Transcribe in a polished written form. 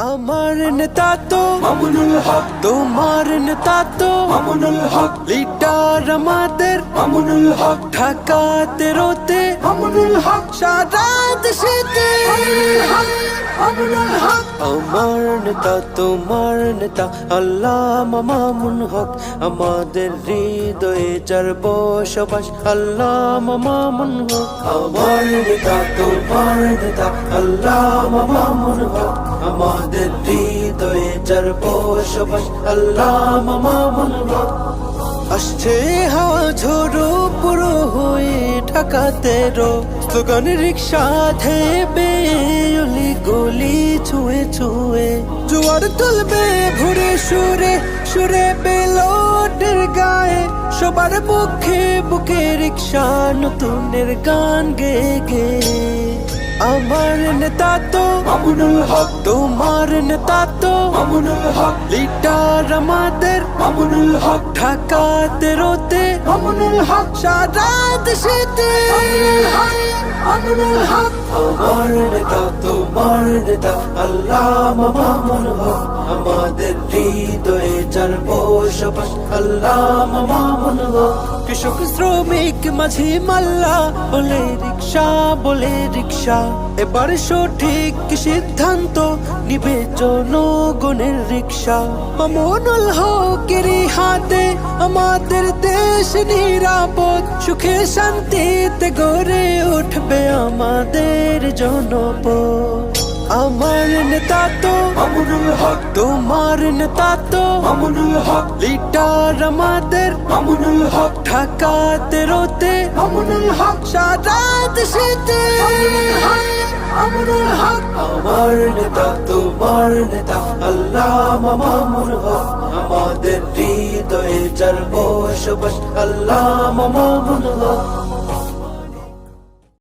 আমার নেতা তো মামুনুল হক, তোমার নেতা তো মামুনুল হক, লিডার আমাদের মামুনুল হক, ঢাকাতে রোতে মামুনুল হক, সারা দেশেতে মামুনুল হক, মামুনুল হক। আমার নেতা তোমার নেতা আল্লামা মামুন হক, আমাদের হৃদয়ে যার বসবাস আল্লামা মামুন হক। আমার নেতা তোমার নেতা আল্লামা মামুন হক, আমাদের হৃদয়ে যার বসবাস আল্লামা মামুন হক। আসছে হাওয়া ঝোড়ো পুরো হয়ে ঢাকাতে রো স্লোগান রিক্সা ধেবে অলি গলি ছুঁয়ে ছুঁয়ে জোয়ার তুলবে ভুরে সুরে সুরে বেলোডের গায়ে সবার মুখে বুকে রিক্সা নতুনের গান গে গে আমার নেতা তো মামুনুল হক, তোমার নেতা তো মামুনুল হক, লিডার আমাদের মামুনুল হক, ঢাকাতে রোতে মামুনুল হক, সারা দেশেতে মামুনুল হক, মামুনুল হক। আমার নেতা তোমার নেতা আল্লামা মামুন হক, আমাদের হৃদয়ে যার বসবাস আল্লামা মামুন হক। কৃষক শ্রমিক মাঝি মাল্লা বলে রিক্সা বলে রিক্সা এবার সঠিক সিদ্ধান্ত নিবে জনগণের রিক্সা মামুনুল হকের হাতে আমাদের দেশ নিরাপদ সুখে শান্তিতে গড়ে উঠবে আমাদের জনপদ আমার নেতা তো মামুনুল হক, তোমার নেতা তো মামুনুল হক, লিডার আমাদের মামুনুল হক, ঢাকাতে রোতে মামুনুল হক, সারা দেশেতে মামুনুল হক, মামুনুল হক। আমার নেতা তোমার নেতা আল্লামা মামুন হক, আমাদের হৃদয়ে যার বসবাস আল্লামা মামুন হক।